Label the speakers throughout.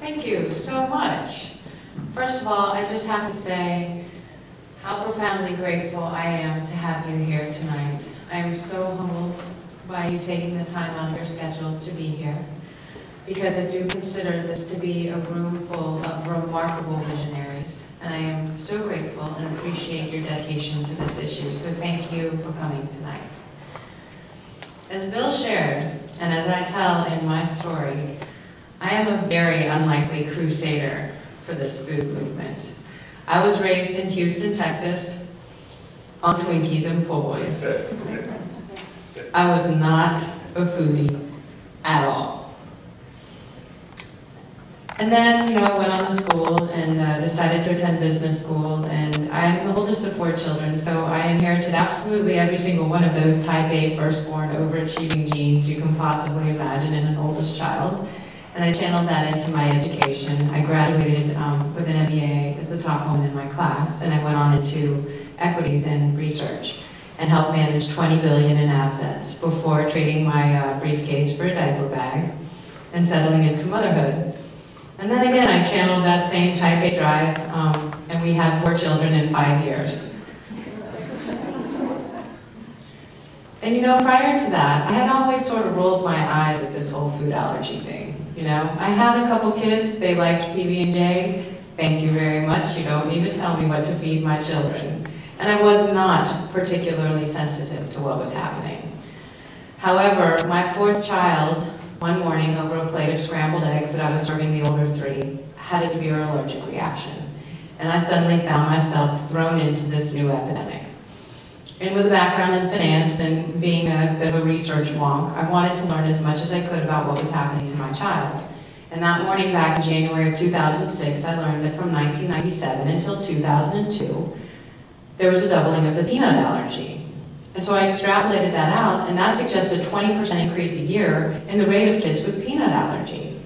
Speaker 1: Thank you so much. First of all, I just have to say how profoundly grateful I am to have you here tonight. I am so humbled by you taking the time out of your schedules to be here, because I do consider this to be a room full of remarkable visionaries, and I am so grateful and appreciate your dedication to this issue, so thank you for coming tonight. As Bill shared, and as I tell in my story, I am a very unlikely crusader for this food movement. I was raised in Houston, Texas, on Twinkies and Po' Boys. I was not a foodie at all. And then, I went on to school and decided to attend business school, and I'm the oldest of 4 children, so I inherited absolutely every single one of those type A firstborn overachieving genes you can possibly imagine in an oldest child. And I channeled that into my education. I graduated with an MBA as the top woman in my class, and I went on into equities and research and helped manage $20 billion in assets before trading my briefcase for a diaper bag and settling into motherhood. And then again, I channeled that same type A drive, and we had 4 children in 5 years. And prior to that, I had always sort of rolled my eyes at this whole food allergy thing. I had a couple kids, they liked PB&J. Thank you very much, you don't need to tell me what to feed my children. And I was not particularly sensitive to what was happening. However, my 4th child, one morning over a plate of scrambled eggs that I was serving the older 3, had a severe allergic reaction. And I suddenly found myself thrown into this new epidemic. And with a background in finance and being a bit of a research wonk, I wanted to learn as much as I could about what was happening to my child. And that morning back in January of 2006, I learned that from 1997 until 2002, there was a doubling of the peanut allergy. And so I extrapolated that out, and that suggested a 20% increase a year in the rate of kids with peanut allergy.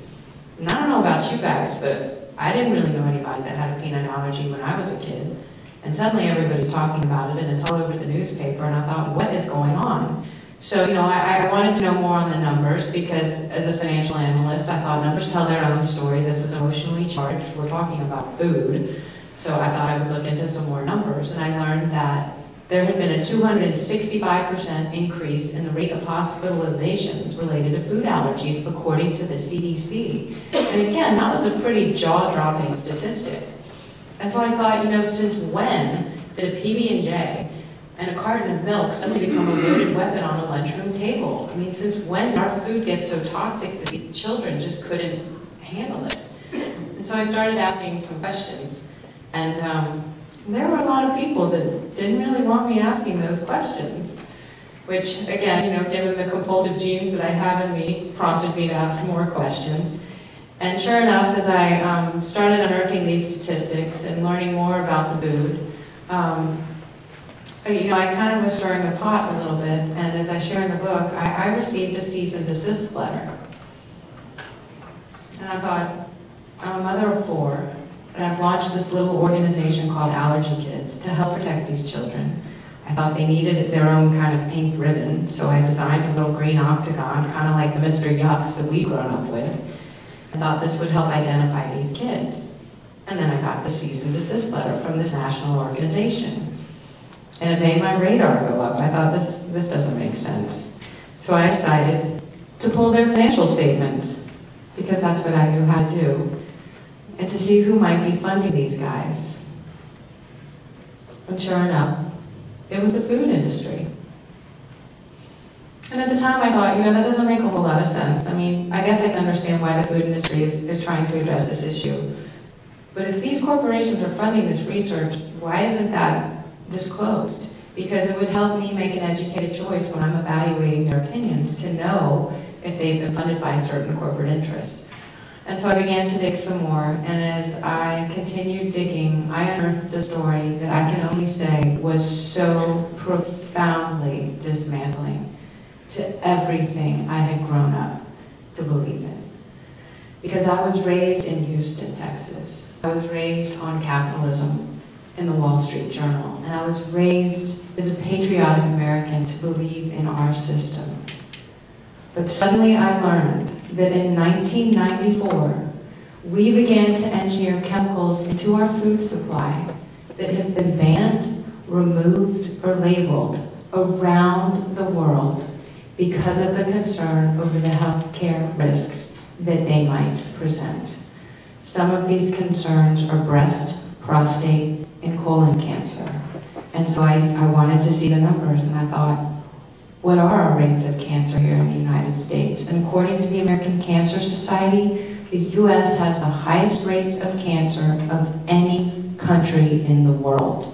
Speaker 1: And I don't know about you guys, but I didn't really know anybody that had a peanut allergy when I was a kid. And suddenly everybody's talking about it, and it's all over the newspaper, and I thought, what is going on? So, I wanted to know more on the numbers, because as a financial analyst, I thought numbers tell their own story. This is emotionally charged. We're talking about food. So I thought I would look into some more numbers, and I learned that there had been a 265% increase in the rate of hospitalizations related to food allergies, according to the CDC. And again, that was a pretty jaw-dropping statistic. And so I thought, since when did a PB&J and a carton of milk suddenly become a loaded weapon on a lunchroom table? I mean, since when did our food get so toxic that these children just couldn't handle it? And so I started asking some questions. And there were a lot of people that didn't really want me asking those questions, which, again, given the compulsive genes that I have in me, prompted me to ask more questions. And sure enough, as I started unearthing these statistics and learning more about the food, I kind of was stirring the pot a little bit, and as I share in the book, I received a cease and desist letter. And I thought, I'm a mother of 4, and I've launched this little organization called AllergyKids to help protect these children. I thought they needed their own kind of pink ribbon, so I designed a little green octagon, kind of like the Mr. Yucks that we've grown up with. I thought this would help identify these kids. And then I got the cease and desist letter from this national organization. And it made my radar go up. I thought, this doesn't make sense. So I decided to pull their financial statements, because that's what I knew how to do, and to see who might be funding these guys. And sure enough, it was the food industry. And at the time I thought, that doesn't make a whole lot of sense. I mean, I guess I can understand why the food industry is trying to address this issue. But if these corporations are funding this research, why isn't that disclosed? Because it would help me make an educated choice when I'm evaluating their opinions to know if they've been funded by certain corporate interests. And so I began to dig some more, and as I continued digging, I unearthed a story that I can only say was so profoundly dismantling to everything I had grown up to believe in. Because I was raised in Houston, Texas. I was raised on capitalism in the Wall Street Journal, and I was raised as a patriotic American to believe in our system. But suddenly I learned that in 1994, we began to engineer chemicals into our food supply that have been banned, removed, or labeled around the world because of the concern over the healthcare risks that they might present. Some of these concerns are breast, prostate, and colon cancer. And so I wanted to see the numbers, and I thought, what are our rates of cancer here in the United States? And according to the American Cancer Society, the US has the highest rates of cancer of any country in the world.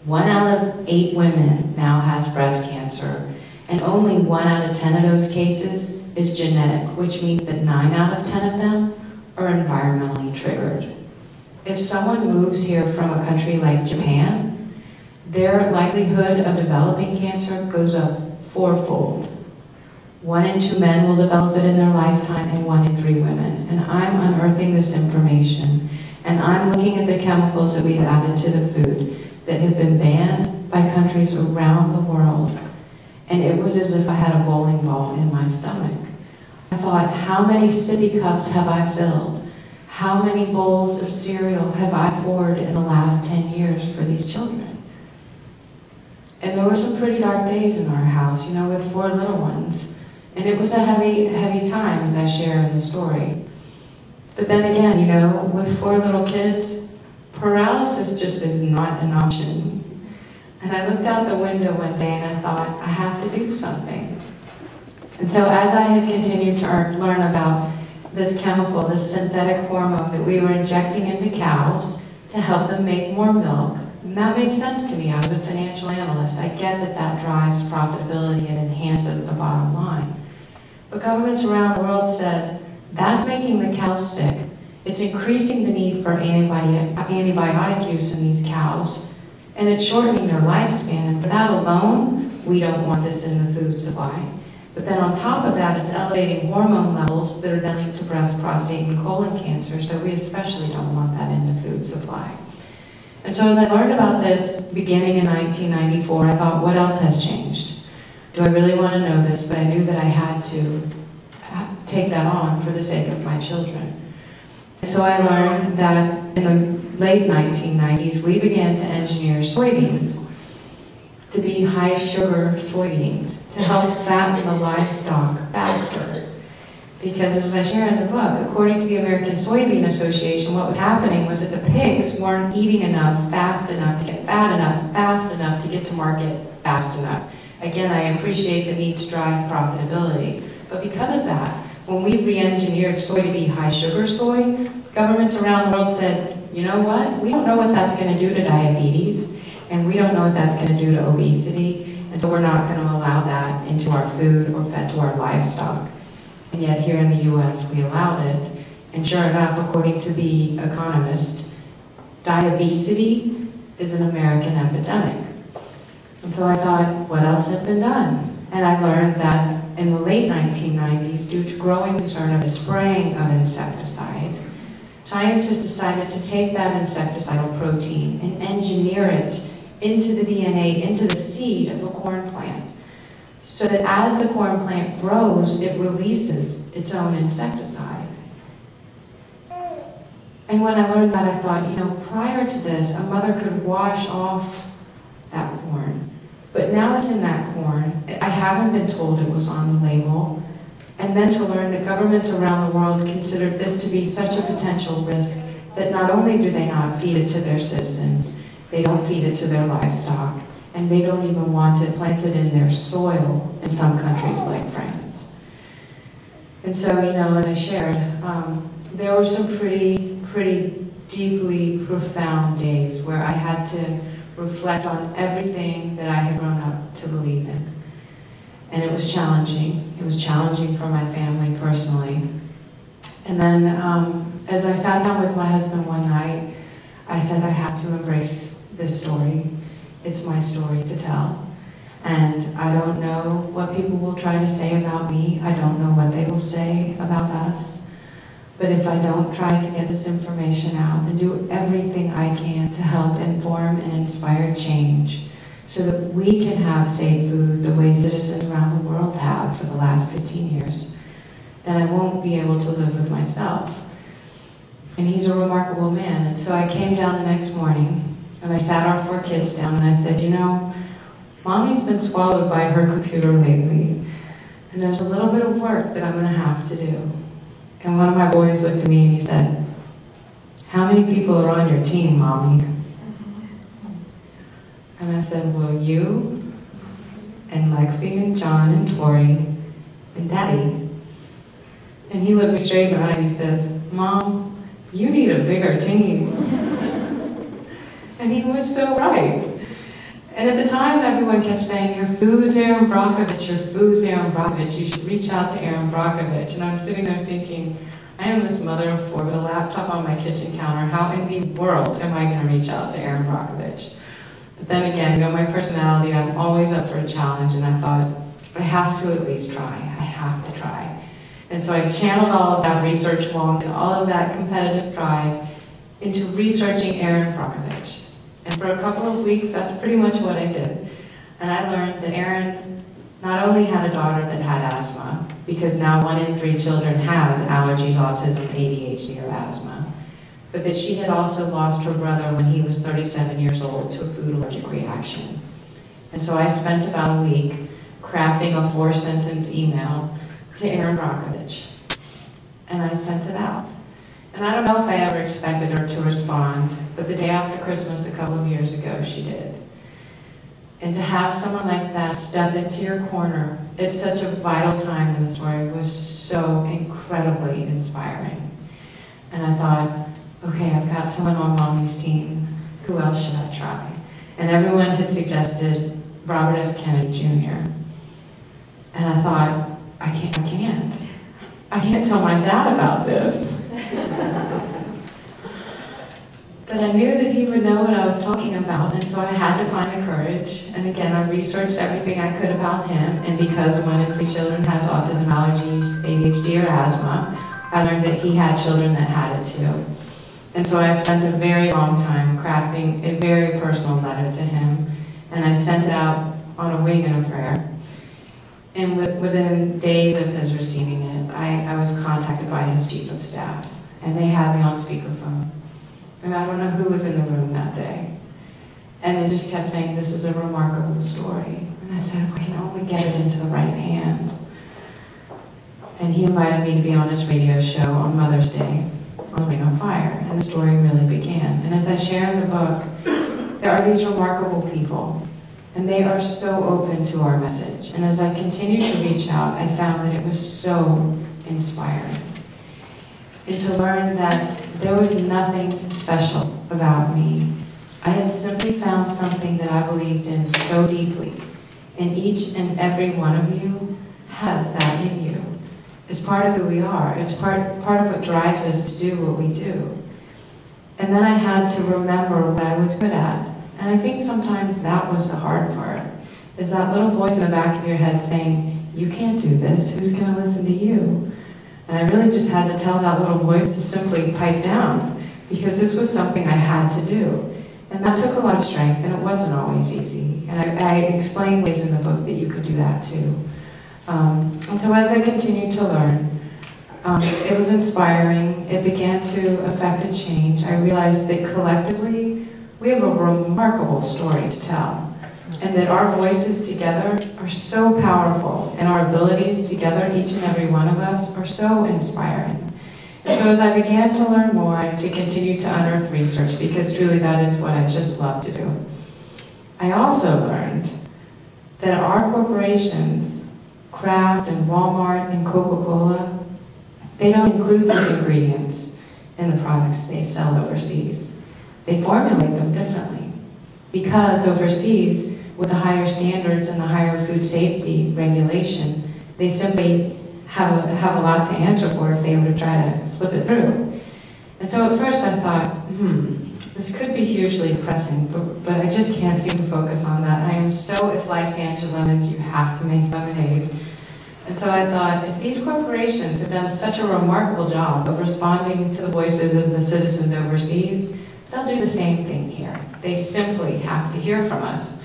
Speaker 1: 1 out of 8 women now has breast cancer, and only 1 out of 10 of those cases is genetic, which means that 9 out of 10 of them are environmentally triggered. If someone moves here from a country like Japan, their likelihood of developing cancer goes up 4-fold. 1 in 2 men will develop it in their lifetime, and 1 in 3 women. And I'm unearthing this information, and I'm looking at the chemicals that we've added to the food that have been banned by countries around the world. And it was as if I had a bowling ball in my stomach. I thought, how many sippy cups have I filled? How many bowls of cereal have I poured in the last 10 years for these children? And there were some pretty dark days in our house, you know, with 4 little ones. And it was a heavy time, as I share in the story. But then again, you know, with 4 little kids, paralysis just is not an option. And I looked out the window one day and I thought, I have to do something. And so as I had continued to learn about this chemical, this synthetic hormone that we were injecting into cows to help them make more milk, and that made sense to me. I was a financial analyst. I get that that drives profitability and enhances the bottom line. But governments around the world said, that's making the cows sick. It's increasing the need for antibiotic use in these cows, and it's shortening their lifespan. And for that alone, we don't want this in the food supply. But then on top of that, it's elevating hormone levels that are then linked to breast, prostate, and colon cancer, so we especially don't want that in the food supply. And so as I learned about this beginning in 1994, I thought, what else has changed? Do I really want to know this? But I knew that I had to take that on for the sake of my children. And so I learned that in the late 1990s, we began to engineer soybeans to be high-sugar soybeans to help fatten the livestock faster. Because as I share in the book, according to the American Soybean Association, what was happening was that the pigs weren't eating enough, fast enough, to get fat enough, fast enough, to get to market fast enough. Again, I appreciate the need to drive profitability. But because of that, when we re-engineered soy to be high-sugar soy, governments around the world said, you know what? We don't know what that's going to do to diabetes, and we don't know what that's going to do to obesity, and so we're not going to allow that into our food or fed to our livestock. And yet here in the US, we allowed it. And sure enough, according to The Economist, diabesity is an American epidemic. And so I thought, what else has been done? And I learned that in the late 1990s, due to growing concern of the spraying of insecticide, scientists decided to take that insecticidal protein and engineer it into the DNA, into the seed of a corn plant, so that as the corn plant grows, it releases its own insecticide. And when I learned that, I thought, you know, prior to this, a mother could wash off that corn. But now it's in that corn. I haven't been told it was on the label. And then to learn that governments around the world considered this to be such a potential risk that not only do they not feed it to their citizens, they don't feed it to their livestock, and they don't even want it planted in their soil in some countries like France. And so, you know, as I shared, there were some pretty deeply profound days where I had to reflect on everything that I had grown up to believe in. And it was challenging. It was challenging for my family personally. And then as I sat down with my husband one night, I said, I have to embrace this story. It's my story to tell. And I don't know what people will try to say about me. I don't know what they will say about us. But if I don't try to get this information out and do everything I can to help inform and inspire change so that we can have safe food the way citizens around the world have for the last 15 years, then I won't be able to live with myself. And he's a remarkable man. And so I came down the next morning, and I sat our 4 kids down, and I said, you know, Mommy's been swallowed by her computer lately, and there's a little bit of work that I'm going to have to do. And one of my boys looked at me and he said, how many people are on your team, Mommy? And I said, well, you, and Lexi, and John, and Tori, and Daddy. And he looked me straight in the eye and he says, Mom, you need a bigger team. And he was so right. And at the time, everyone kept saying, your food's Aaron Brockovich, your food's Aaron Brockovich, you should reach out to Aaron Brockovich. And I'm sitting there thinking, I am this mother of 4 with a laptop on my kitchen counter. How in the world am I going to reach out to Aaron Brockovich? But then again, you know, my personality, I'm always up for a challenge, and I thought, I have to at least try. I have to try. And so I channeled all of that research wonk and all of that competitive pride into researching Aaron Brockovich. And for a couple of weeks, that's pretty much what I did. And I learned that Aaron not only had a daughter that had asthma, because now 1 in 3 children has allergies, autism, ADHD, or asthma, but that she had also lost her brother when he was 37 years old to a food allergic reaction. And so I spent about a week crafting a 4-sentence email to Aaron Brockovich. And I sent it out. And I don't know if I ever expected her to respond, but the day after Christmas a couple of years ago, she did. And to have someone like that step into your corner at such a vital time in the story was so incredibly inspiring. And I thought, okay, I've got someone on Mommy's team. Who else should I try? And everyone had suggested Robert F. Kennedy Jr. And I thought, I can't tell my dad about this. But I knew that he would know what I was talking about, and so I had to find the courage. And again, I researched everything I could about him, and because 1 in 3 children has autism, allergies, ADHD, or asthma, I learned that he had children that had it too. And so I spent a very long time crafting a very personal letter to him, and I sent it out on a wing and a prayer. And within days of his receiving it, I was contacted by his chief of staff, and they had me on speakerphone. And I don't know who was in the room that day. And they just kept saying, this is a remarkable story. And I said, if I can only get it into the right hands. And he invited me to be on his radio show on Mother's Day on Ring of Fire, and the story really began. And as I share in the book, there are these remarkable people, and they are so open to our message. And as I continued to reach out, I found that it was so inspiring. And to learn that there was nothing special about me. I had simply found something that I believed in so deeply, and each and every one of you has that in you. It's part of who we are. It's part of what drives us to do what we do. And then I had to remember what I was good at. And I think sometimes that was the hard part, is that little voice in the back of your head saying, you can't do this, who's going to listen to you? And I really just had to tell that little voice to simply pipe down, because this was something I had to do. And that took a lot of strength, and it wasn't always easy. And I explain ways in the book that you could do that too. And so as I continued to learn, it was inspiring. It began to affect a change. I realized that collectively, we have a remarkable story to tell. And that our voices together are so powerful, and our abilities together, each and every one of us, are so inspiring. And so as I began to learn more and to continue to unearth research, because truly that is what I just love to do, I also learned that our corporations, Kraft and Walmart and Coca-Cola, they don't include these ingredients in the products they sell overseas. They formulate them differently, because overseas, with the higher standards and the higher food safety regulation, they simply have a lot to answer for if they were to try to slip it through. And so at first I thought, this could be hugely depressing, but I just can't seem to focus on that. I am so, if life hands you lemons, you have to make lemonade. And so I thought, if these corporations have done such a remarkable job of responding to the voices of the citizens overseas, they'll do the same thing here. They simply have to hear from us.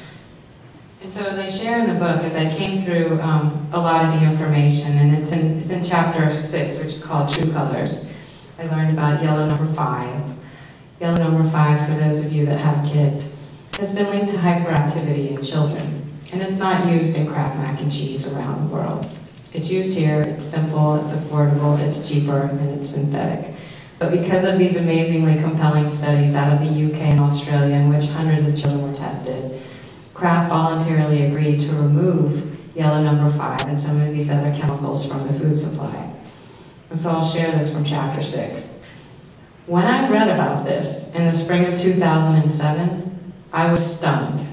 Speaker 1: And so as I share in the book, as I came through a lot of the information, and it's in chapter 6, which is called True Colors, I learned about yellow number 5. Yellow number 5, for those of you that have kids, has been linked to hyperactivity in children. And it's not used in Kraft mac and cheese around the world. It's used here, it's simple, it's affordable, it's cheaper, and it's synthetic. But because of these amazingly compelling studies out of the UK and Australia in which hundreds of children were tested, Kraft voluntarily agreed to remove yellow number 5 and some of these other chemicals from the food supply. And so I'll share this from chapter 6. When I read about this in the spring of 2007, I was stunned.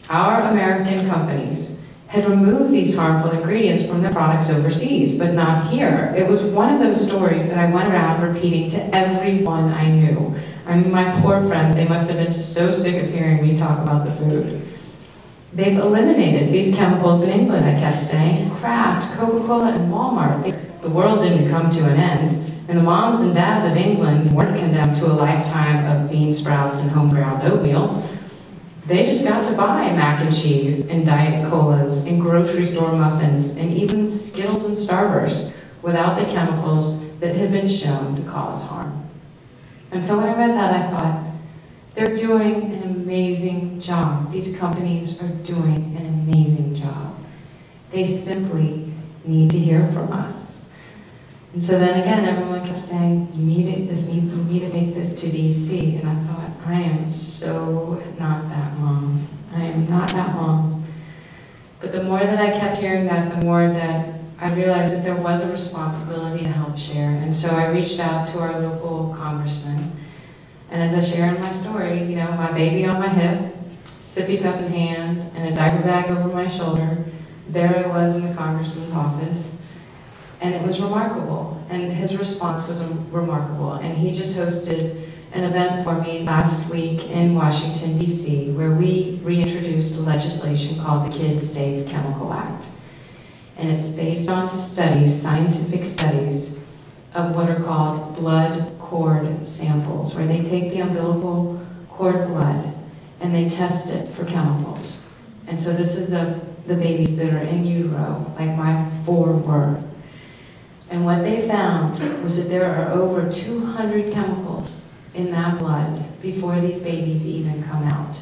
Speaker 1: Our American companies had removed these harmful ingredients from their products overseas, but not here. It was one of those stories that I went around repeating to everyone I knew. I mean, my poor friends, they must have been so sick of hearing me talk about the food. They've eliminated these chemicals in England, I kept saying. Kraft, Coca-Cola, and Walmart. The world didn't come to an end, and the moms and dads of England weren't condemned to a lifetime of bean sprouts and home-ground oatmeal. They just got to buy mac and cheese and Diet Colas and grocery store muffins and even Skittles and Starburst without the chemicals that had been shown to cause harm. And so when I read that, I thought, they're doing an amazing job. These companies are doing an amazing job. They simply need to hear from us. And so then again, everyone kept saying, you need to take this to DC. And I thought, I am so not that mom. I am not that mom. But the more that I kept hearing that, the more that I realized that there was a responsibility to help share. And so I reached out to our local congressman. And as I share in my story, you know, my baby on my hip, sippy cup in hand, and a diaper bag over my shoulder, there I was in the congressman's office. And it was remarkable, and his response was remarkable. And he just hosted an event for me last week in Washington, D.C., where we reintroduced legislation called the Kids Safe Chemical Act. And it's based on studies, scientific studies, of what are called blood cord samples, where they take the umbilical cord blood and they test it for chemicals. And so this is the babies that are in utero, like my 4 were. And what they found was that there are over 200 chemicals in that blood before these babies even come out.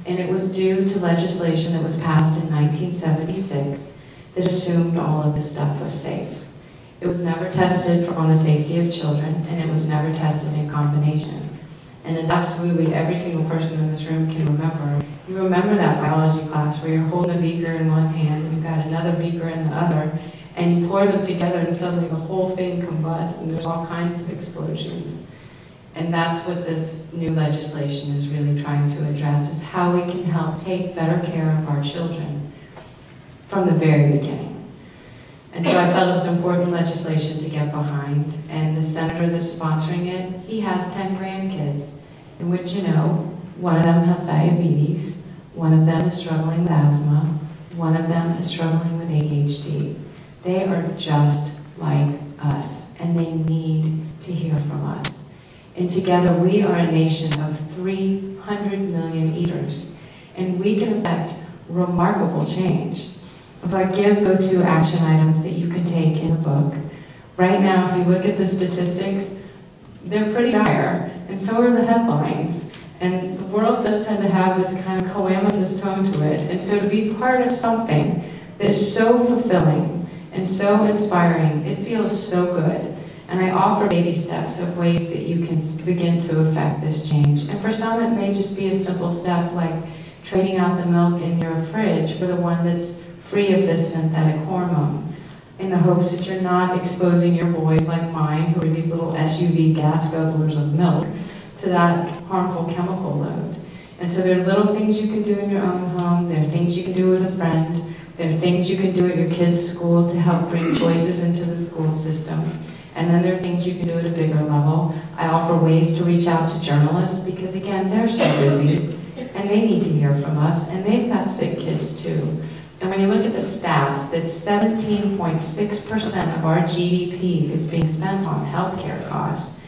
Speaker 1: And it was due to legislation that was passed in 1976 that assumed all of this stuff was safe. It was never tested on the safety of children, and it was never tested in combination. And as absolutely every single person in this room can remember, you remember that biology class where you're holding a beaker in one hand and you've got another beaker in the other, and you pour them together and suddenly the whole thing combusts and there's all kinds of explosions. And that's what this new legislation is really trying to address, is how we can help take better care of our children from the very beginning. And so I felt it was important legislation to get behind. And the senator that's sponsoring it, he has 10 grandkids, in which, you know, one of them has diabetes, one of them is struggling with asthma, one of them is struggling with ADHD. They are just like us, and they need to hear from us. And together we are a nation of 300 million eaters, and we can affect remarkable change. So I give go-to action items that you can take in the book. Right now, if you look at the statistics, they're pretty dire, and so are the headlines. And the world does tend to have this kind of calamitous tone to it. And so to be part of something that is so fulfilling and so inspiring, it feels so good. And I offer baby steps of ways that you can begin to affect this change. And for some, it may just be a simple step like trading out the milk in your fridge for the one that's free of this synthetic hormone, in the hopes that you're not exposing your boys like mine, who are these little SUV gas guzzlers of milk, to that harmful chemical load. And so there are little things you can do in your own home, there are things you can do with a friend, there are things you can do at your kids' school to help bring choices into the school system. And then there are things you can do at a bigger level. I offer ways to reach out to journalists because, again, they're so busy and they need to hear from us, and they've got sick kids too. And when you look at the stats, that 17.6% of our GDP is being spent on healthcare costs.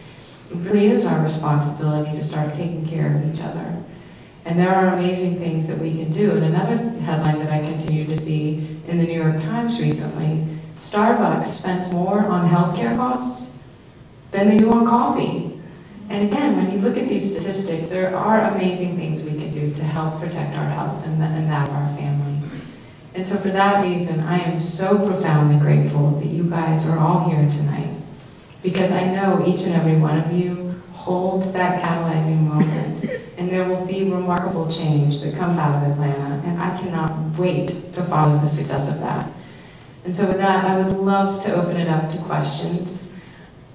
Speaker 1: It really is our responsibility to start taking care of each other. And there are amazing things that we can do. And another headline that I continue to see in the New York Times recently, Starbucks spends more on healthcare costs than they do on coffee. And again, when you look at these statistics, there are amazing things we can do to help protect our health and that of our family. And so for that reason, I am so profoundly grateful that you guys are all here tonight, because I know each and every one of you holds that catalyzing moment, and there will be remarkable change that comes out of Atlanta, and I cannot wait to follow the success of that. And so with that, I would love to open it up to questions.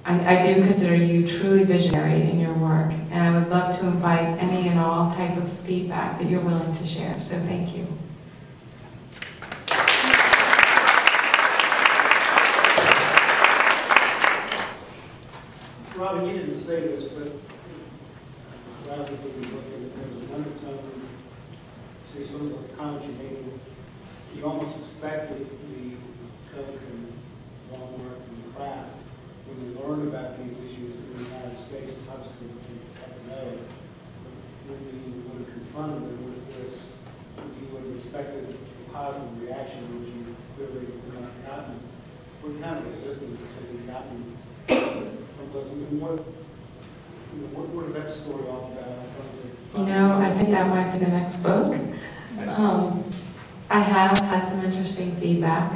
Speaker 1: I do consider you truly visionary in your work, and I would love to invite any and all type of feedback that you're willing to share, so thank you.
Speaker 2: Robyn, you didn't say this, but rather than looking at there's an undertone, see some of the comments you made, you almost expected the Coke and Walmart and Kraft, when you learn about these issues in the United States, obviously you have to know, but when you would have confronted them with this, you would have expected a positive reaction, which you clearly have not gotten. What kind of resistance have you gotten? What is that story all about?
Speaker 1: You know, I think that might be the next book. I have had some interesting feedback.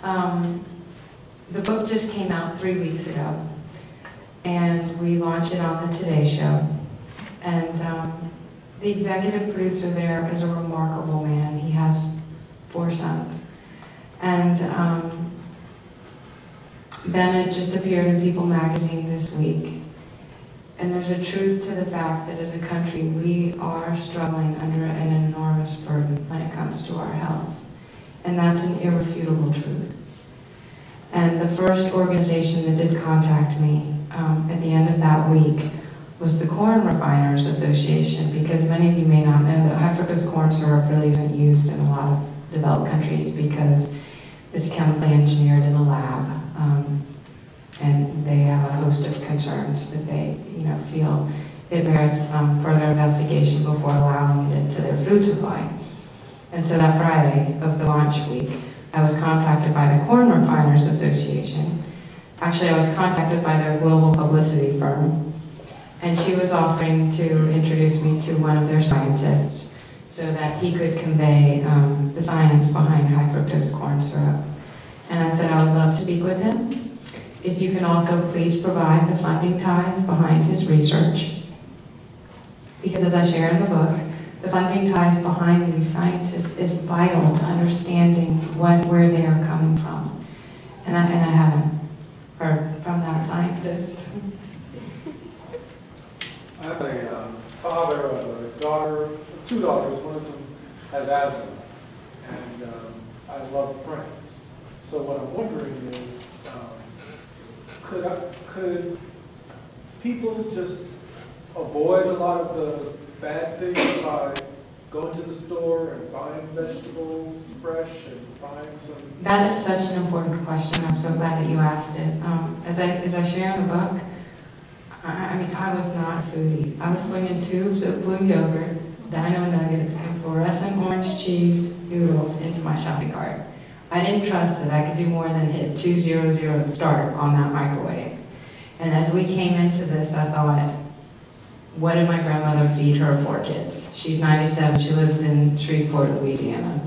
Speaker 1: The book just came out 3 weeks ago, and we launched it on the Today Show. And the executive producer there is a remarkable man. He has 4 sons. And then it just appeared in People magazine this week. And there's a truth to the fact that as a country, we are struggling under an enormous burden when it comes to our health. And that's an irrefutable truth. And the first organization that did contact me at the end of that week was the Corn Refiners Association, because many of you may not know that high fructose corn syrup really isn't used in a lot of developed countries because it's chemically engineered in a lab. And they have a host of concerns that they, feel it merits further investigation before allowing it into their food supply. And so that Friday of the launch week, I was contacted by the Corn Refiners Association. Actually, I was contacted by their global publicity firm, and she was offering to introduce me to one of their scientists so that he could convey the science behind high fructose corn syrup. And I said I would love to speak with him. If you can also please provide the funding ties behind his research. Because as I share in the book, the funding ties behind these scientists is vital to understanding where they are coming from. And I haven't heard from that scientist.
Speaker 3: I have a father, a daughter, 2 daughters. One of them has asthma, and I love friends. So what I'm wondering is, could people just avoid a lot of the bad things by going to the store and buying vegetables fresh and buying some?
Speaker 1: That is such an important question. I'm so glad that you asked it. As I share in the book, I was not a foodie. I was slinging tubes of blue yogurt, dino nuggets, and fluorescent orange cheese noodles into my shopping cart. I didn't trust that I could do more than hit 200 start on that microwave. And as we came into this, I thought, what did my grandmother feed her 4 kids? She's 97, she lives in Shreveport, Louisiana.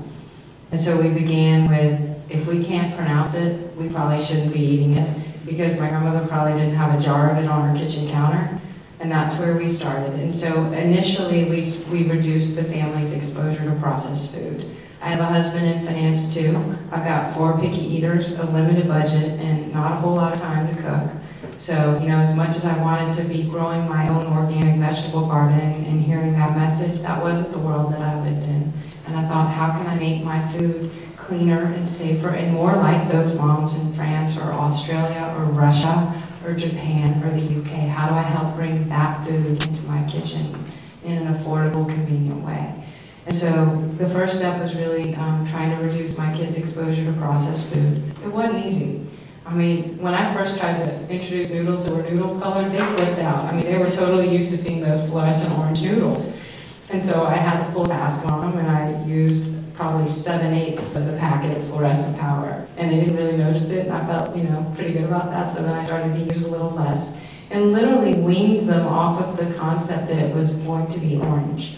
Speaker 1: And so we began with, if we can't pronounce it, we probably shouldn't be eating it, because my grandmother probably didn't have a jar of it on her kitchen counter. And that's where we started. And so initially, we reduced the family's exposure to processed food. I have a husband in finance too. I've got 4 picky eaters, a limited budget, and not a whole lot of time to cook. So, as much as I wanted to be growing my own organic vegetable garden and hearing that message, that wasn't the world that I lived in. And I thought, how can I make my food cleaner and safer and more like those moms in France or Australia or Russia or Japan or the UK? How do I help bring that food into my kitchen in an affordable, convenient way? And so the first step was really trying to reduce my kids' exposure to processed food. It wasn't easy. I mean, when I first tried to introduce noodles that were noodle colored, they flipped out. I mean, they were totally used to seeing those fluorescent orange noodles. And so I had to pull task on them, and I used probably 7/8 of the packet of fluorescent powder. And they didn't really notice it, and I felt, pretty good about that. So then I started to use a little less. and literally weaned them off of the concept that it was going to be orange.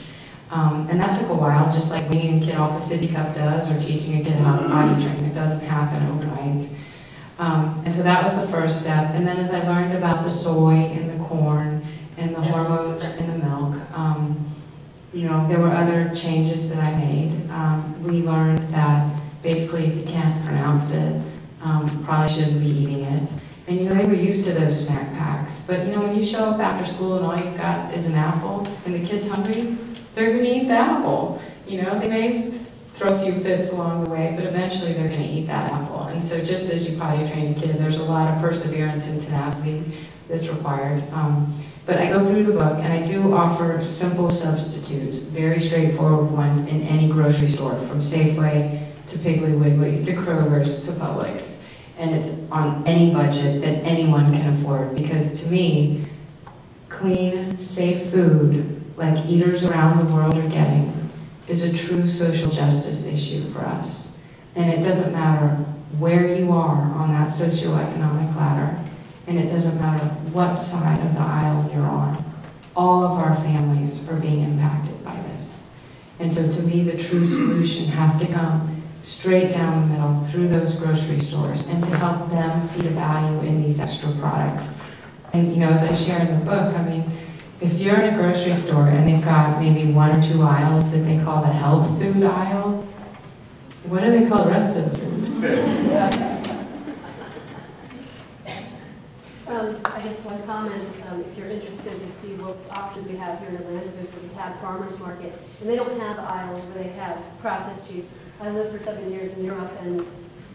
Speaker 1: And that took a while, just like weaning a kid off a sippy cup does, or teaching a kid how to potty train. It doesn't happen overnight. And so that was the first step. And then as I learned about the soy and the corn and the hormones in the milk, you know, there were other changes that I made. We learned that basically if you can't pronounce it, probably shouldn't be eating it. And you know, they were used to those snack packs. But you know, when you show up after school and all you've got is an apple, and the kid's hungry, they're going to eat the apple. You know, they may throw a few fits along the way, but eventually they're going to eat that apple. And so just as you potty train a kid, there's a lot of perseverance and tenacity that's required. But I go through the book, and I do offer simple substitutes, very straightforward ones in any grocery store, from Safeway to Piggly Wiggly to Kroger's to Publix. And it's on any budget that anyone can afford, because to me, clean, safe food, like eaters around the world are getting, is a true social justice issue for us. And it doesn't matter where you are on that socioeconomic ladder, and it doesn't matter what side of the aisle you're on. All of our families are being impacted by this. And so to me, the true solution has to come straight down the middle through those grocery stores, and to help them see the value in these extra products. And you know, as I share in the book, I mean, if you're in a grocery store and they've got maybe 1 or 2 aisles that they call the health food aisle, what do they call the rest of the food?
Speaker 4: I guess one comment, if you're interested to see what options we have here in Atlanta, is the Decatur Farmers Market, and they don't have aisles where they have processed cheese. I lived for 7 years in Europe, and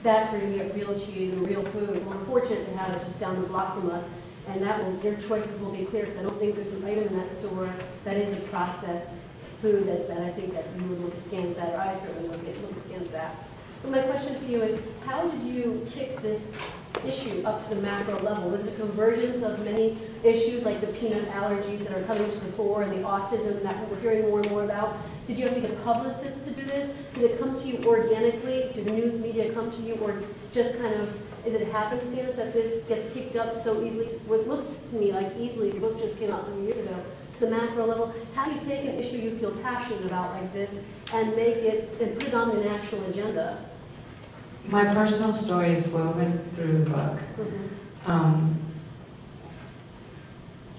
Speaker 4: that's where you get real cheese and real food. And we're fortunate to have it just down the block from us, and that will, your choices will be clear, because I don't think there's an item in that store that is a processed food that I think that you would look askance at, or I certainly would look askance at. But my question to you is, how did you kick this issue up to the macro level? Was it convergence of many issues like the peanut allergies that are coming to the fore, and the autism that we're hearing more and more about? Did you have to get publicists to do this? Did it come to you organically? Did the news media come to you, or just kind of, is it happenstance that this gets kicked up so easily? What looks to me like easily, the book just came out 3 years ago, to the macro level. How do you take an issue you feel passionate about like this and make it, and put it on the national agenda?
Speaker 1: My personal story is woven through the book.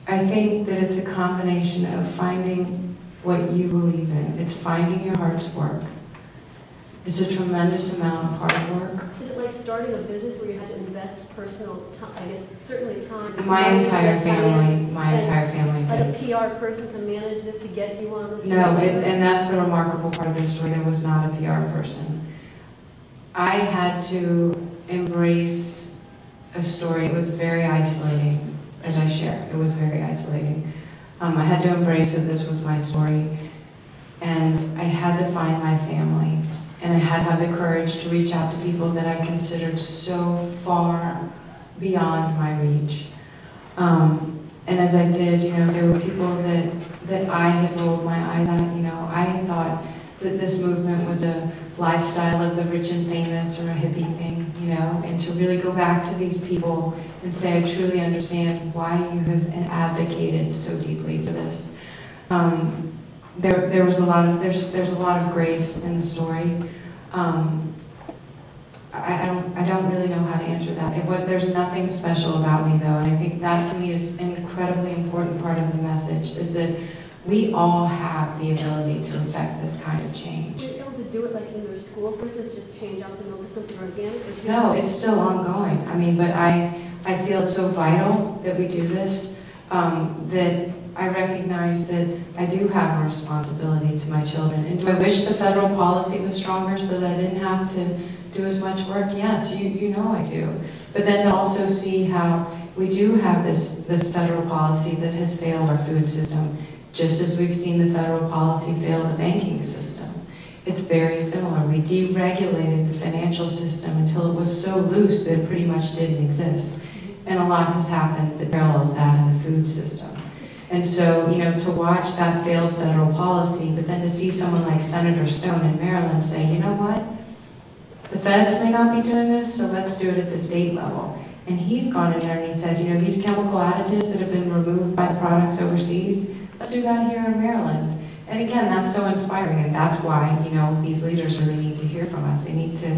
Speaker 1: I think that it's a combination of finding what you believe in. It's finding your heart's work. It's a tremendous amount of hard work.
Speaker 4: Is it like starting a business where you had to invest personal time, I guess, certainly time?
Speaker 1: My entire family
Speaker 4: Like
Speaker 1: did.
Speaker 4: a PR person to manage this, to get you on the
Speaker 1: No, and that's the remarkable part of the story. There was not a PR person. I had to embrace a story. It was very isolating, as I share. It was very isolating. I had to embrace that this was my story, and I had to find my family, and I had to have the courage to reach out to people that I considered so far beyond my reach. And as I did, you know, there were people that I had rolled my eyes at. You know, I thought that this movement was a lifestyle of the rich and famous, or a hippie thing, you know, and to really go back to these people and say, I truly understand why you have advocated so deeply for this. There's a lot of grace in the story. I don't really know how to answer that. There's nothing special about me, though, and I think that to me is an incredibly important part of the message, is that we all have the ability to affect this kind of change.
Speaker 4: Were you able to do it like in your school, for instance, just change out the milk to something organic?
Speaker 1: No, it's still ongoing. I mean, but I feel it's so vital that we do this, that I recognize that I do have a responsibility to my children. And do I wish the federal policy was stronger so that I didn't have to do as much work? Yes, you know I do. But then to also see how we do have this federal policy that has failed our food system, just as we've seen the federal policy fail the banking system. It's very similar. We deregulated the financial system until it was so loose that it pretty much didn't exist. And a lot has happened that parallels that in the food system. And so, you know, to watch that failed federal policy, but then to see someone like Senator Stone in Maryland say, you know what? The feds may not be doing this, so let's do it at the state level. And he's gone in there and he said, you know, these chemical additives that have been removed by the products overseas, let's do that here in Maryland. And again, that's so inspiring, and that's why, you know, these leaders really need to hear from us. They need to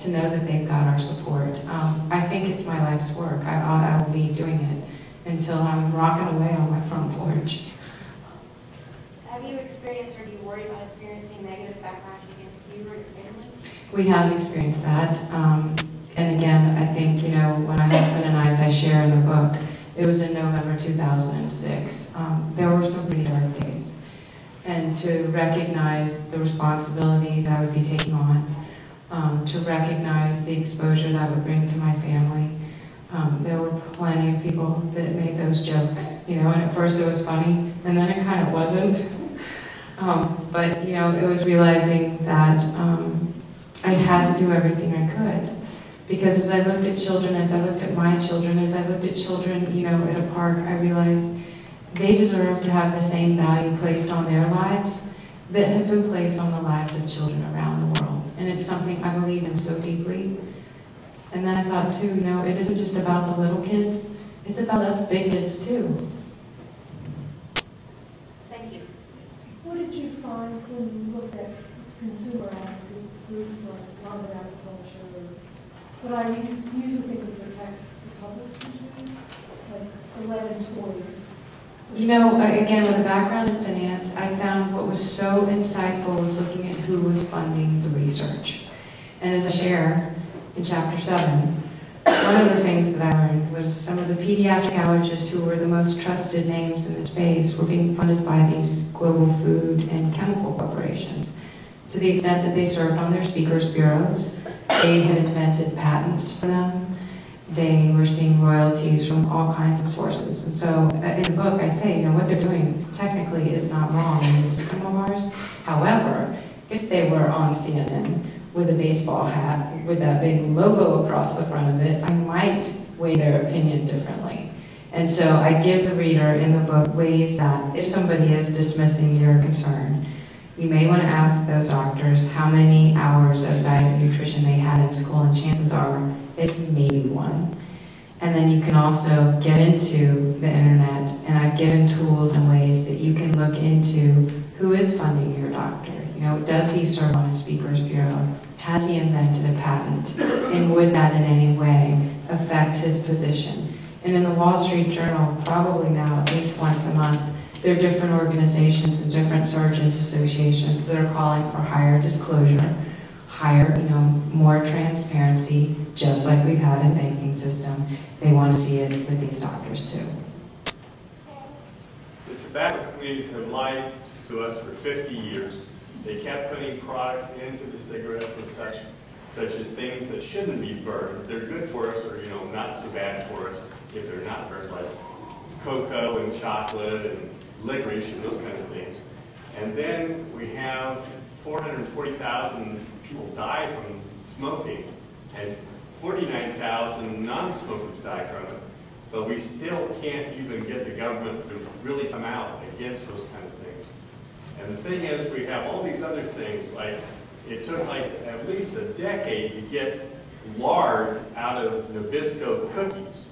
Speaker 1: know that they've got our support. I think it's my life's work. I will be doing it until I'm rocking away on my front porch.
Speaker 5: Have you experienced, or do you worry about experiencing negative backlash against you or your family?
Speaker 1: We have experienced that. And again, I think, you know, when my husband and I, as I share in the book, it was in November 2006. There were some pretty dark days. And to recognize the responsibility that I would be taking on, to recognize the exposure that would bring to my family. There were plenty of people that made those jokes, you know, and at first it was funny, and then it kind of wasn't. But, you know, it was realizing that I had to do everything I could. Because as I looked at children, as I looked at my children, as I looked at children, you know, at a park, I realized they deserve to have the same value placed on their lives that have been placed on the lives of children around the world. And it's something I believe in so deeply. And then I thought too, you know, it isn't just about the little kids, it's about us big kids too.
Speaker 5: Thank you.
Speaker 6: What did you find when you looked at consumer groups like Robyn agriculture, what I usually think would protect the public, like 11 toys?
Speaker 1: You know, again, with a background in finance, I found what was so insightful was looking at who was funding the research. And as I share in chapter 7, one of the things that I learned was some of the pediatric allergists who were the most trusted names in the space were being funded by these global food and chemical corporations, to the extent that they served on their speakers' bureaus. They had invented patents for them. They were seeing royalties from all kinds of sources. And so in the book I say, you know, what they're doing technically is not wrong in this system of ours. However, if they were on CNN with a baseball hat with that big logo across the front of it, I might weigh their opinion differently. And so I give the reader in the book ways that if somebody is dismissing your concern, you may want to ask those doctors how many hours of diet and nutrition they had in school, and chances are it's maybe one. And then you can also get into the internet, and I've given tools and ways that you can look into who is funding your doctor. You know, does he serve on a speaker's bureau? Has he invented a patent? And would that in any way affect his position? And in the Wall Street Journal, probably now at least once a month, there are different organizations and different surgeons associations that are calling for higher disclosure, higher, you know, more transparency, just like we've had in the banking system. They want to see it with these doctors too.
Speaker 7: The tobacco companies have lied to us for 50 years. They kept putting products into the cigarettes and such as things that shouldn't be burned. They're good for us, or, you know, not so bad for us if they're not burned, like cocoa and chocolate and licorice and those kind of things. And then we have 440,000 people die from smoking, and 49,000 non-smokers die from it. But we still can't even get the government to really come out against those kind of things. And the thing is, we have all these other things, like it took like at least a decade to get lard out of Nabisco cookies.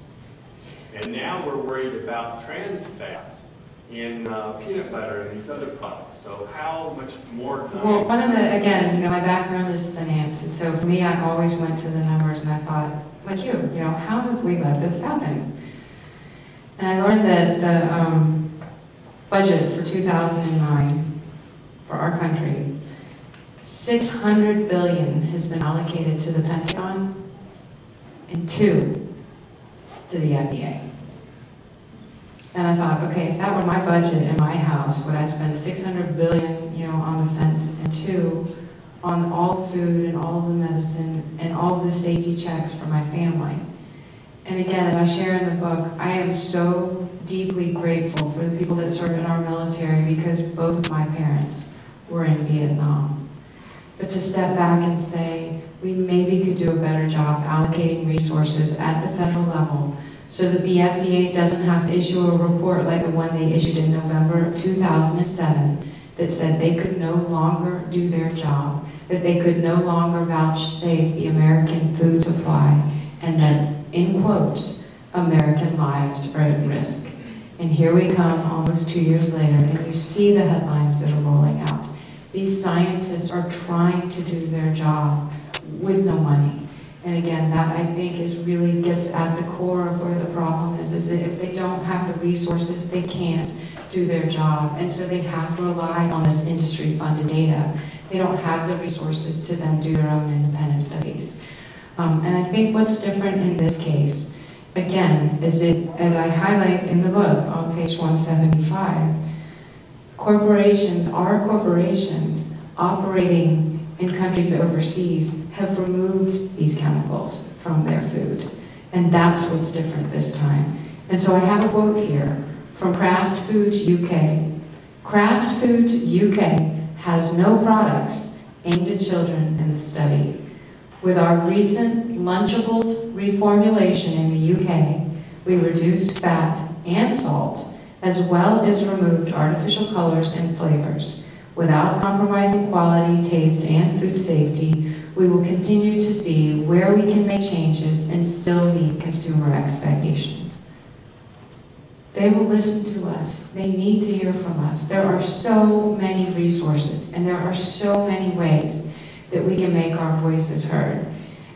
Speaker 7: And now we're worried about trans fats in peanut butter and these other products. So how much more time?
Speaker 1: Well, one of the, again, you know, my background is finance, and so for me, I always went to the numbers and I thought, like you know, how have we let this happen? And I learned that the budget for 2009 for our country, $600 billion has been allocated to the Pentagon and $2 billion to the FDA. And I thought, okay, if that were my budget in my house, would I spend $600 billion, you know, on the fence, and $2 billion on all the food and all the medicine and all the safety checks for my family? And again, as I share in the book, I am so deeply grateful for the people that serve in our military, because both of my parents were in Vietnam. But to step back and say, we maybe could do a better job allocating resources at the federal level, so that the FDA doesn't have to issue a report like the one they issued in November of 2007 that said they could no longer do their job, that they could no longer vouchsafe the American food supply, and that in quotes, American lives are at risk. And here we come almost 2 years later, and you see the headlines that are rolling out. These scientists are trying to do their job with no money. And again, that I think is really gets at the core of where the problem is that if they don't have the resources, they can't do their job. And so they have to rely on this industry-funded data. They don't have the resources to then do their own independent studies. And I think what's different in this case, again, is that, as I highlight in the book on page 175, corporations, our corporations operating in countries overseas have removed these chemicals from their food. And that's what's different this time. And so I have a quote here from Kraft Foods UK. Kraft Foods UK has no products aimed at children in the study. With our recent Lunchables reformulation in the UK, we reduced fat and salt, as well as removed artificial colors and flavors. Without compromising quality, taste, and food safety, we will continue to see where we can make changes and still meet consumer expectations. They will listen to us. They need to hear from us. There are so many resources, and there are so many ways that we can make our voices heard.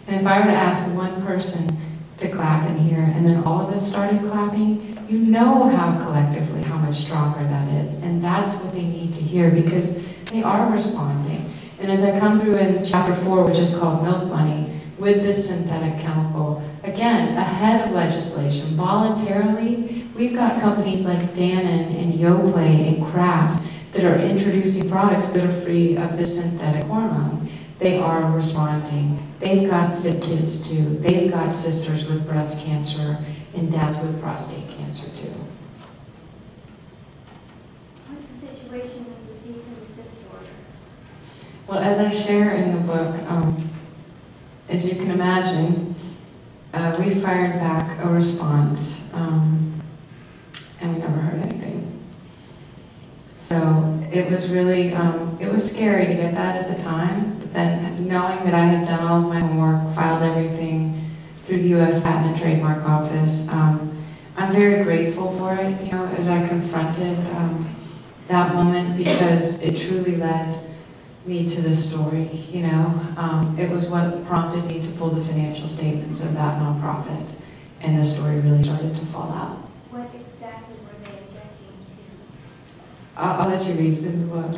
Speaker 1: And if I were to ask one person to clap in here, and then all of us started clapping, you know how collectively, how much stronger that is. And that's what they need to hear, because they are responding. And as I come through in chapter 4, which is called Milk Money, with this synthetic chemical, again, ahead of legislation, voluntarily, we've got companies like Dannon and Yoplait and Kraft that are introducing products that are free of this synthetic hormone. They are responding. They've got sick kids too. They've got sisters with breast cancer and dads with prostate cancer too.
Speaker 5: What's the situation with the cease and desist order?
Speaker 1: Well, as I share in the book, as you can imagine, we fired back a response, and we never heard anything. So it was really, it was scary to get that at the time, but then knowing that I had done all of my homework, filed everything through the U.S. Patent and Trademark Office, I'm very grateful for it, you know, as I confronted that moment, because it truly led me to this story, you know. It was what prompted me to pull the financial statements of that nonprofit, and the story really started to fall out.
Speaker 5: What exactly were they objecting to?
Speaker 1: I'll let you read it in the book.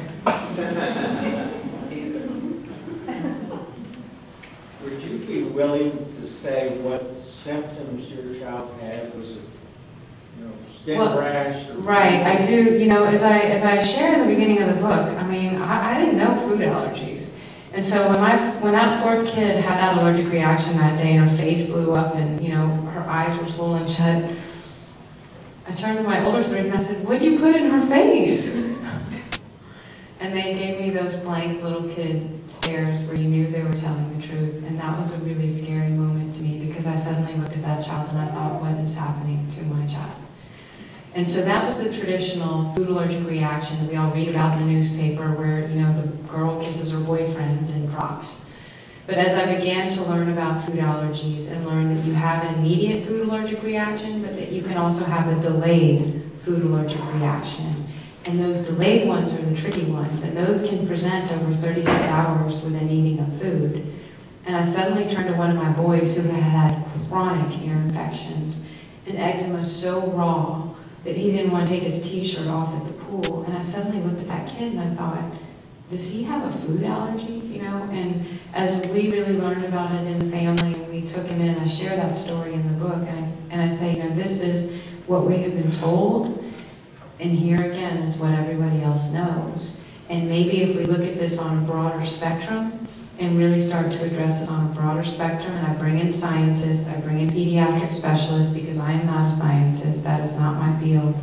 Speaker 2: Would you be willing to say what symptoms your child had? Was it, you know, skin rash? Or
Speaker 1: Right, I do, you know, as I share in the beginning of the book, I mean, I didn't know food allergies. And so when that fourth kid had that allergic reaction that day and her face blew up and, you know, her eyes were swollen shut, I turned to my older three and I said, "What'd you put in her face?" And they gave me those blank little kid stares where you knew they were telling the truth. And that was a really scary moment to me, because I suddenly looked at that child and I thought, what is happening to my child? And so that was a traditional food allergic reaction that we all read about in the newspaper, where, you know, the girl kisses her boyfriend and drops. But as I began to learn about food allergies and learn that you have an immediate food allergic reaction, but that you can also have a delayed food allergic reaction. And those delayed ones are the tricky ones, and those can present over 36 hours within eating of food. And I suddenly turned to one of my boys who had had chronic ear infections and eczema so raw that he didn't want to take his t-shirt off at the pool. And I suddenly looked at that kid and I thought, does he have a food allergy? You know, and as we really learned about it in the family and we took him in, I share that story in the book, and I say, you know, this is what we have been told, and here again is what everybody else knows. And maybe if we look at this on a broader spectrum and really start to address this on a broader spectrum, and I bring in scientists, I bring in pediatric specialists, because I am not a scientist, that is not my field,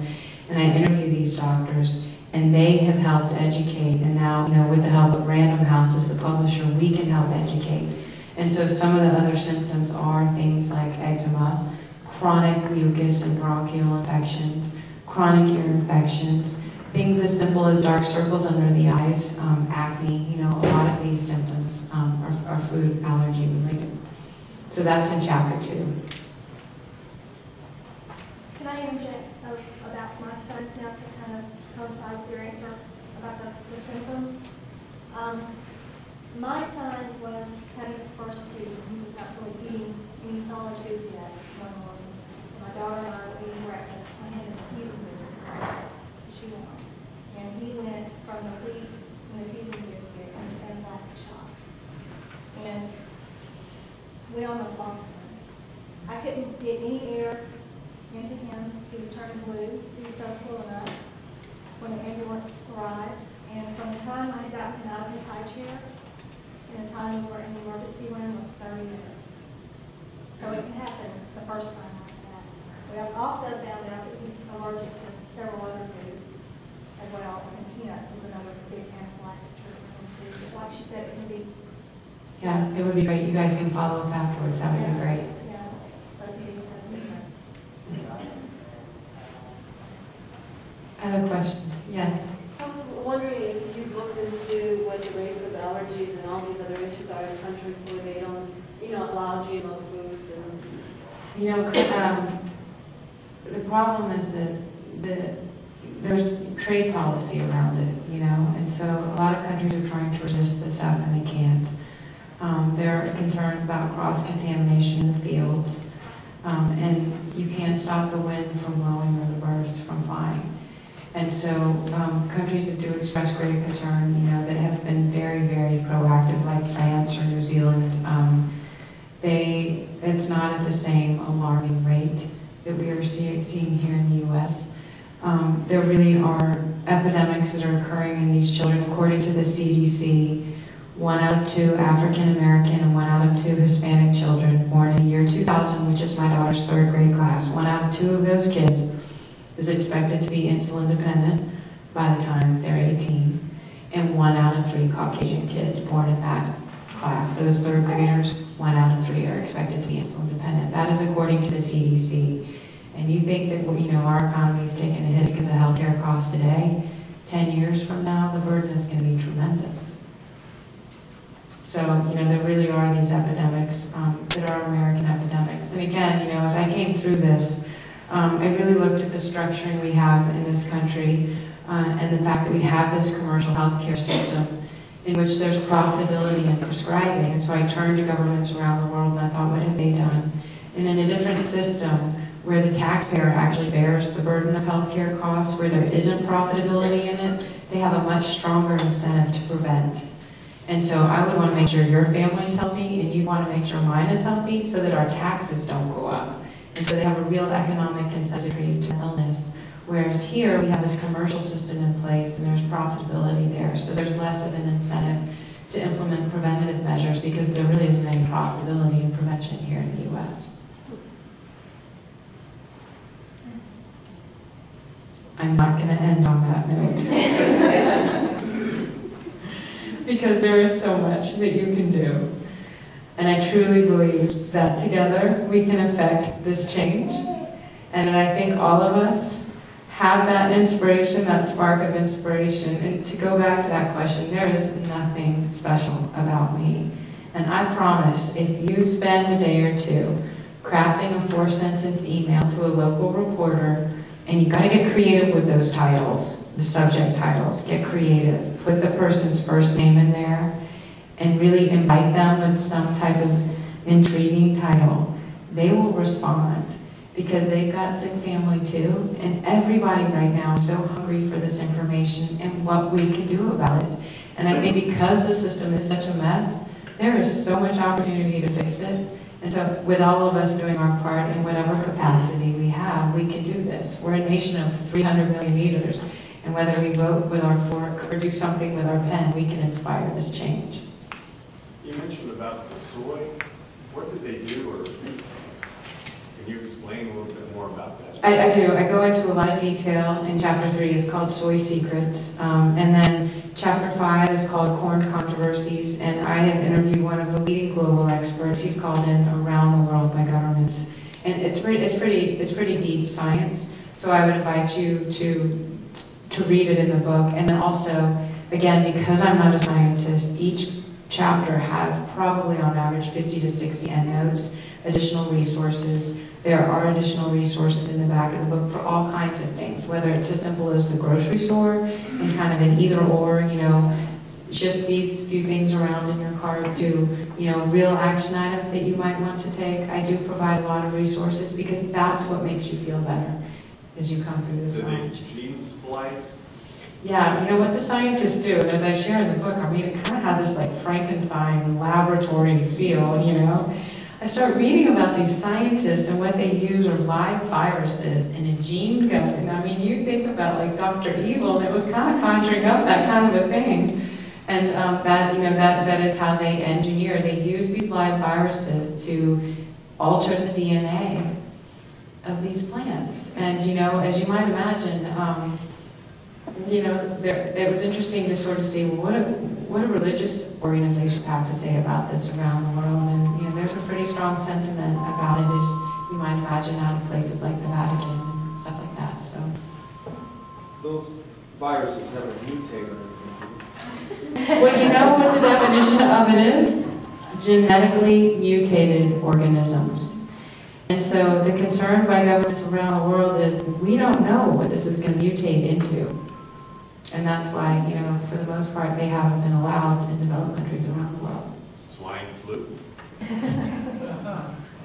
Speaker 1: and I interview these doctors, and they have helped educate, and now, you know, with the help of Random House as the publisher, we can help educate. And so some of the other symptoms are things like eczema, chronic mucus and bronchial infections, chronic ear infections, things as simple as dark circles under the eyes, acne, you know, a lot of these symptoms are food allergy related. So that's in chapter 2. it would be great. You guys can follow up afterwards. That would be great. Other questions? Yes.
Speaker 4: I was wondering if you've looked into what the rates of allergies and all these other issues are in countries where they don't, allow GMO foods and.
Speaker 1: The problem is that there's trade policy around it, and so a lot of countries are trying to resist this stuff and they can't. There are concerns about cross-contamination in the fields, and you can't stop the wind from blowing or the birds from flying. And so countries that do express great concern, that have been very, very proactive, like France or New Zealand, it's not at the same alarming rate that we are seeing here in the U.S. There really are epidemics that are occurring in these children. According to the CDC, 1 out of 2 African American and 1 out of 2 Hispanic children born in the year 2000, which is my daughter's 3rd grade class, 1 out of 2 of those kids is expected to be insulin dependent by the time they're 18, and 1 out of 3 Caucasian kids born in that class, those 3rd graders, 1 out of 3 are expected to be insulin dependent. That is according to the CDC. And you think that, our economy is taking a hit because of healthcare costs today, 10 years from now, the burden is going to be tremendous. So, there really are these epidemics that are American epidemics. And again, as I came through this, I really looked at the structuring we have in this country and the fact that we have this commercial healthcare system in which there's profitability in prescribing. And so I turned to governments around the world and I thought, what have they done? And in a different system where the taxpayer actually bears the burden of healthcare costs, where there isn't profitability in it, they have a much stronger incentive to prevent. And so I would want to make sure your family's healthy and you want to make sure mine is healthy so that our taxes don't go up. And so they have a real economic incentive to illness. Whereas here, we have this commercial system in place and there's profitability there. So there's less of an incentive to implement preventative measures because there really isn't any profitability in prevention here in the U.S. I'm not going to end on that note. Because there is so much that you can do. And I truly believe that together we can affect this change. And I think all of us have that inspiration, that spark of inspiration. And to go back to that question, there is nothing special about me. And I promise, if you spend a day or two crafting a 4-sentence email to a local reporter, and you gotta get creative with those titles, the subject titles, get creative. Put the person's first name in there and really invite them with some type of intriguing title. They will respond because they've got sick family too, and everybody right now is so hungry for this information and what we can do about it. And I think because the system is such a mess, there is so much opportunity to fix it. And so with all of us doing our part in whatever capacity we have, we can do this. We're a nation of 300 million eaters, and whether we vote with our fork or do something with our pen, we can inspire this change.
Speaker 7: You mentioned about the soy. What did they do, or can you explain a little bit more about that?
Speaker 1: I do. I go into a lot of detail in Chapter 3. It's called Soy Secrets. And then Chapter 5 is called Corn Controversies. And I have interviewed one of the leading global experts. He's called in around the world by governments. And it's pretty deep science. So I would invite you to read it in the book. And then also, again, because I'm not a scientist, each chapter has probably on average 50 to 60 endnotes, additional resources. There are additional resources in the back of the book for all kinds of things, whether it's as simple as the grocery store and kind of an either or, shift these few things around in your cart to, real action items that you might want to take. I do provide a lot of resources because that's what makes you feel better as you come through this knowledge.
Speaker 7: Did they gene splice?
Speaker 1: Yeah, what the scientists do, and as I share in the book, it kind of had this like Frankenstein laboratory feel, I start reading about these scientists and what they use are live viruses and a gene gun. And you think about like Dr. Evil, and it was kind of conjuring up that kind of a thing. And that is how they engineer. They use these live viruses to alter the DNA of these plants. And as you might imagine, you know, it was interesting to sort of see what do religious organizations have to say about this around the world, and you know, there's a pretty strong sentiment about it, as you might imagine, out of places like the Vatican and stuff like that. So
Speaker 3: Those viruses never mutate or anything.
Speaker 1: well, you know what the definition of it is? Genetically mutated organisms. And so the concern by governments around the world is we don't know what this is going to mutate into. And that's why, you know, for the most part, they haven't been allowed in developed countries around the world.
Speaker 7: Swine flu.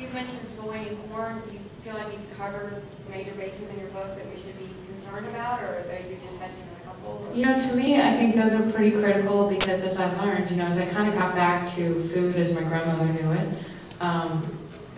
Speaker 5: You've mentioned soy and corn. Do you feel like you've covered major bases in your book that we should be concerned about, or are you just touching on a couple?
Speaker 1: You know, to me, I think those are pretty critical because as I learned, you know, as I kind of got back to food as my grandmother knew it,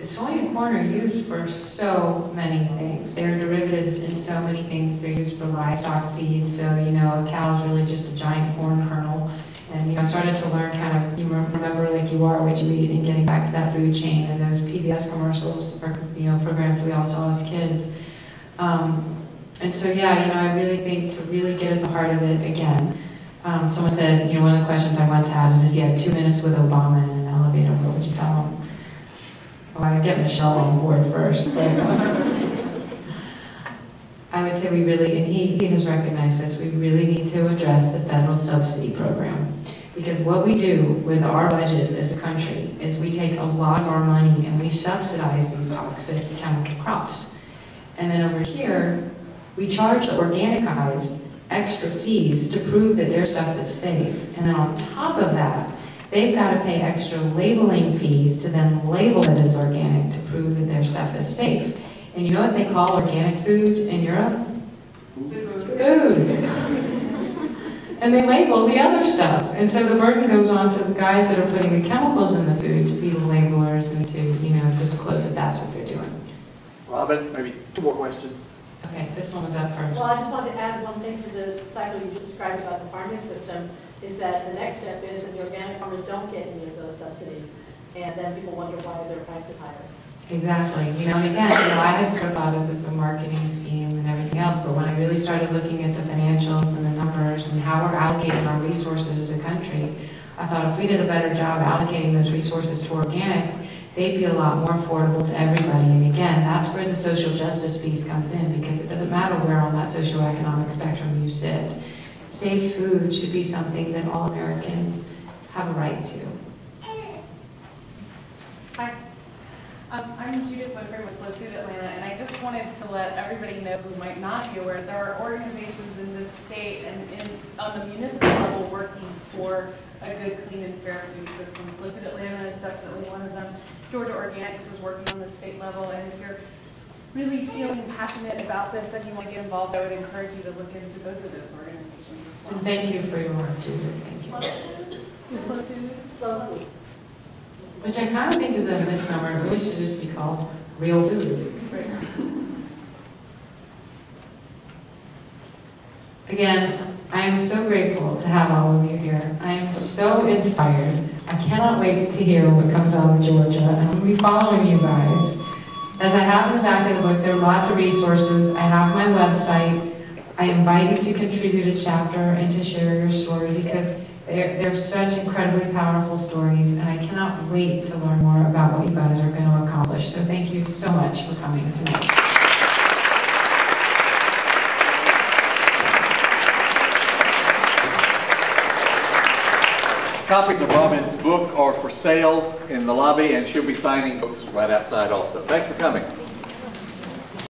Speaker 1: soy and corn are used for so many things. They're derivatives in so many things. They're used for livestock feed, so, you know, a cow is really just a giant corn kernel. And, you know, I started to learn kind of, you remember like you are what you eat, and getting back to that food chain and those PBS commercials or, you know, programs we all saw as kids. And so, yeah, you know, I really think to really get at the heart of it again. Someone said, you know, one of the questions I once had is if you had 2 minutes with Obama in an elevator, what would you tell him? Well, I'd get Michelle on board first. But, I would say we really, and he has recognized this, we really need to address the federal subsidy program. Because what we do with our budget as a country is we take a lot of our money and we subsidize these toxic chemical crops. And then over here, we charge the organic guys extra fees to prove that their stuff is safe. And then on top of that, they've got to pay extra labeling fees to then label it as organic to prove that their stuff is safe. And you know what they call organic food in Europe? Food. And they label the other stuff. And so the burden goes on to the guys that are putting the chemicals in the food to be the labelers and to, you know, disclose that that's what they're doing.
Speaker 8: Robyn, maybe 2 more questions.
Speaker 1: Okay, this one was up first.
Speaker 9: Well, I just wanted to add one thing to the cycle you just described about the farming system, is that the next step is that the organic farmers don't get any of those subsidies, and then people wonder why their price is higher.
Speaker 1: Exactly. You know, and again, you know, I had sort of thought of this as a marketing scheme and everything else, but when I really started looking at the financials and the numbers and how we're allocating our resources as a country, I thought if we did a better job allocating those resources to organics, they'd be a lot more affordable to everybody. And again, that's where the social justice piece comes in, because it doesn't matter where on that socioeconomic spectrum you sit. Safe food should be something that all Americans have a right to.
Speaker 10: Hi. I'm Judith Woodford with Slow Food Atlanta, and I just wanted to let everybody know who might not be aware, there are organizations in this state and on the municipal level working for a good, clean, and fair food system. Slow Food Atlanta is definitely one of them. Georgia Organics is working on the state level, and if you're really feeling passionate about this and you want to get involved, I would encourage you to look into both of those organizations as well.
Speaker 1: And thank you for your work, Judith. Thank you.
Speaker 10: Slow Food?
Speaker 9: Slow food.
Speaker 1: Which I kind of think is a misnomer. It really should just be called real food.
Speaker 10: Right.
Speaker 1: Again, I am so grateful to have all of you here. I am so inspired. I cannot wait to hear what comes out of Georgia. And I'm going to be following you guys. As I have in the back of the book, there are lots of resources. I have my website. I invite you to contribute a chapter and to share your story, because they're such incredibly powerful stories, and I cannot wait to learn more about what you guys are going to accomplish. So thank you so much for coming tonight.
Speaker 8: Copies of Robyn's book are for sale in the lobby, and she'll be signing books right outside also. Thanks for coming.